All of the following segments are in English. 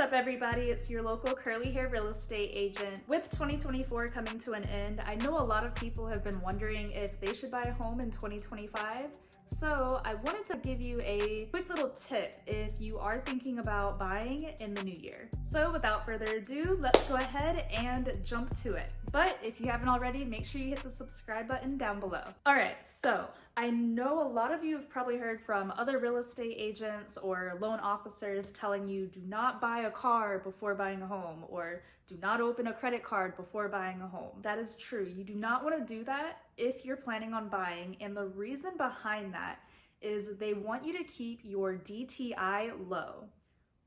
up, everybody? It's your local curly hair real estate agent. With 2024 coming to an end, I know a lot of people have been wondering if they should buy a home in 2025. So I wanted to give you a quick little tip if you are thinking about buying in the new year. So without further ado, let's go ahead and jump to it. But if you haven't already, make sure you hit the subscribe button down below. All right, so I know a lot of you have probably heard from other real estate agents or loan officers telling you do not buy a car before buying a home, or do not open a credit card before buying a home. That is true. You do not want to do that if you're planning on buying, and the reason behind that is they want you to keep your DTI low.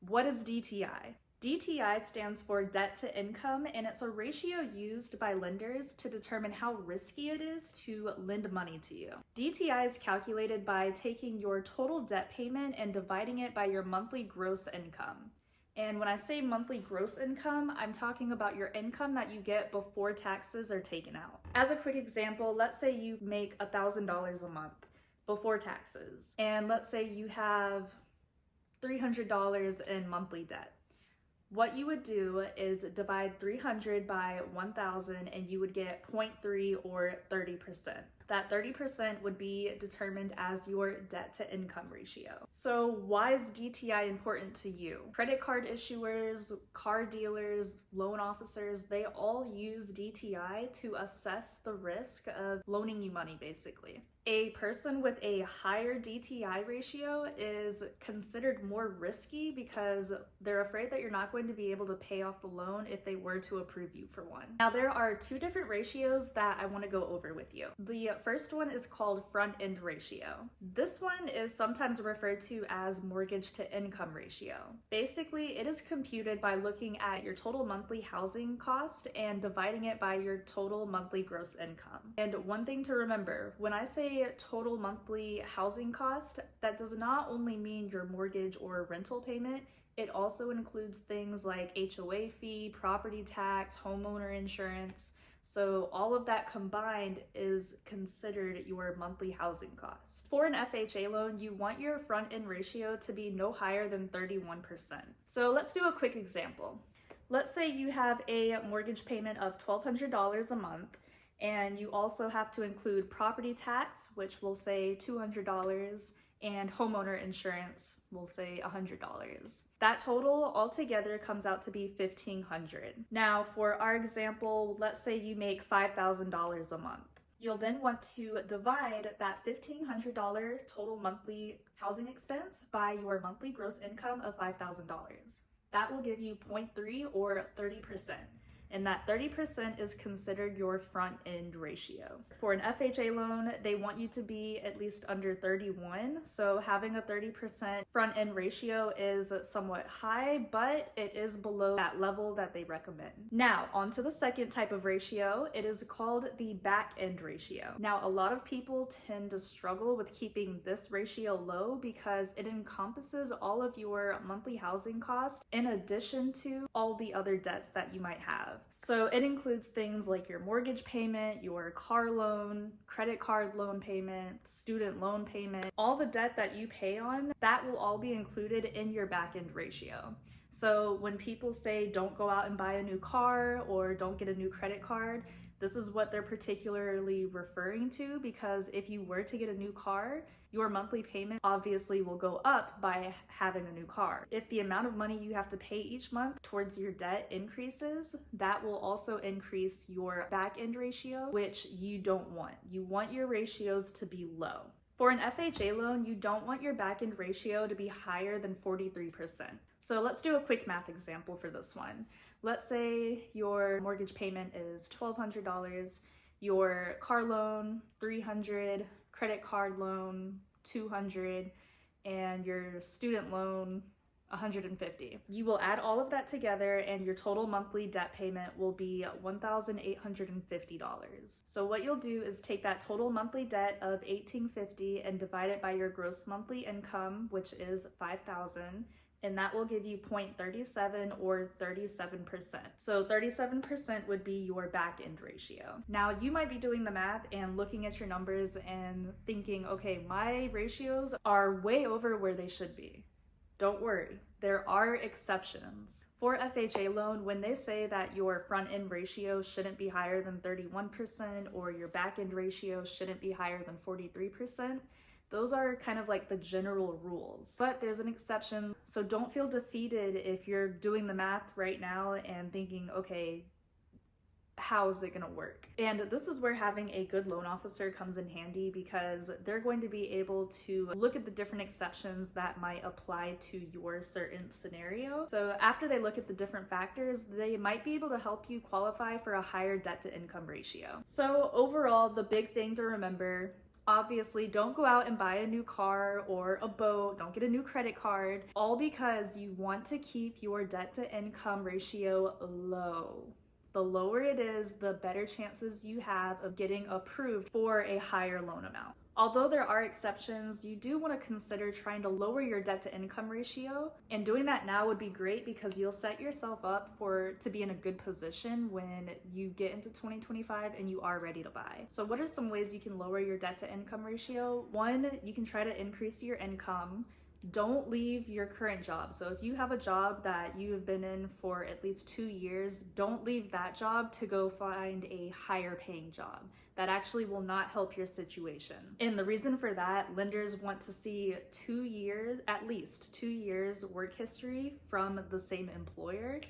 What is DTI? DTI stands for debt to income, and it's a ratio used by lenders to determine how risky it is to lend money to you. DTI is calculated by taking your total debt payment and dividing it by your monthly gross income. And when I say monthly gross income, I'm talking about your income that you get before taxes are taken out. As a quick example, let's say you make $1,000 a month before taxes, and let's say you have $300 in monthly debt. What you would do is divide 300 by 1,000 and you would get 0.3 or 30%. That 30% would be determined as your debt to income ratio. So why is DTI important to you? Credit card issuers, car dealers, loan officers, they all use DTI to assess the risk of loaning you money, basically. A person with a higher DTI ratio is considered more risky because they're afraid that you're not going to be able to pay off the loan if they were to approve you for one. Now, there are two different ratios that I want to go over with you. The first one is called front end ratio. This one is sometimes referred to as mortgage to income ratio. Basically, it is computed by looking at your total monthly housing cost and dividing it by your total monthly gross income. And one thing to remember, when I say total monthly housing cost, that does not only mean your mortgage or rental payment, it also includes things like HOA fee, property tax, homeowner insurance. So all of that combined is considered your monthly housing cost. For an FHA loan, you want your front end ratio to be no higher than 31%. So let's do a quick example. Let's say you have a mortgage payment of $1,200 a month, and you also have to include property tax, which we'll say $200, and homeowner insurance, we'll say $100. That total altogether comes out to be $1,500. Now, for our example, let's say you make $5,000 a month. You'll then want to divide that $1,500 total monthly housing expense by your monthly gross income of $5,000. That will give you 0.3 or 30%. And that 30% is considered your front end ratio. For an FHA loan, they want you to be at least under 31. So having a 30% front end ratio is somewhat high, but it is below that level that they recommend. Now, on to the second type of ratio. It is called the back end ratio. Now, a lot of people tend to struggle with keeping this ratio low because it encompasses all of your monthly housing costs in addition to all the other debts that you might have. So it includes things like your mortgage payment, your car loan, credit card loan payment, student loan payment, all the debt that you pay on, that will all be included in your back end ratio. So when people say don't go out and buy a new car or don't get a new credit card, this is what they're particularly referring to, because if you were to get a new car, your monthly payment obviously will go up by having a new car. If the amount of money you have to pay each month towards your debt increases, that will also increase your back end ratio, which you don't want. You want your ratios to be low. For an FHA loan, you don't want your back end ratio to be higher than 43%. So let's do a quick math example for this one. Let's say your mortgage payment is $1,200, your car loan $300, credit card loan $200, and your student loan $150. You will add all of that together and your total monthly debt payment will be $1,850. So what you'll do is take that total monthly debt of $1,850 and divide it by your gross monthly income, which is $5,000, and that will give you 0.37 or 37%. So 37% would be your back end ratio. Now you might be doing the math and looking at your numbers and thinking, okay, my ratios are way over where they should be. Don't worry, there are exceptions. For FHA loan, when they say that your front end ratio shouldn't be higher than 31% or your back end ratio shouldn't be higher than 43%, those are kind of like the general rules. But there's an exception, so don't feel defeated if you're doing the math right now and thinking, okay, how is it going to work? And this is where having a good loan officer comes in handy, because they're going to be able to look at the different exceptions that might apply to your certain scenario. So after they look at the different factors, they might be able to help you qualify for a higher debt to income ratio. So overall, the big thing to remember, obviously, don't go out and buy a new car or a boat, don't get a new credit card, all because you want to keep your debt to income ratio low. The lower it is, the better chances you have of getting approved for a higher loan amount. Although there are exceptions, you do want to consider trying to lower your debt to income ratio, and doing that now would be great because you'll set yourself up to be in a good position when you get into 2025 and you are ready to buy. So what are some ways you can lower your debt to income ratio? One, you can try to increase your income. Don't leave your current job. So if you have a job that you have been in for at least 2 years, don't leave that job to go find a higher paying job. That actually will not help your situation. And the reason for that, lenders want to see 2 years, at least 2 years work history from the same employer.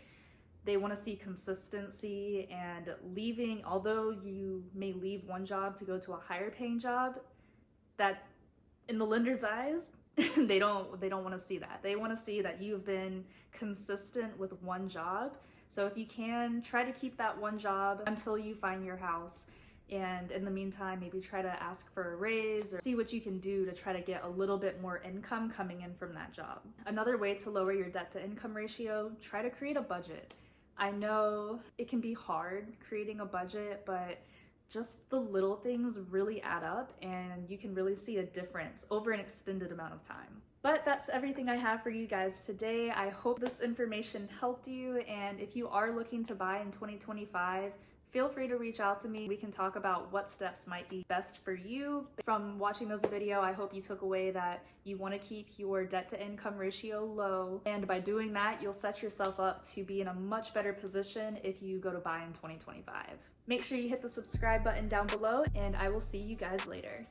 They want to see consistency, and leaving, although you may leave one job to go to a higher paying job, that in the lender's eyes, they don't want to see that. They want to see that you've been consistent with one job. So if you can, try to keep that one job until you find your house. And in the meantime, maybe try to ask for a raise or see what you can do to try to get a little bit more income coming in from that job. Another way to lower your debt to income ratio, try to create a budget. I know it can be hard creating a budget, but just the little things really add up, and you can really see a difference over an extended amount of time. But that's everything I have for you guys today. I hope this information helped you, and if you are looking to buy in 2025, feel free to reach out to me. We can talk about what steps might be best for you. From watching this video, I hope you took away that you want to keep your debt to income ratio low, and by doing that, you'll set yourself up to be in a much better position if you go to buy in 2025. Make sure you hit the subscribe button down below, and I will see you guys later.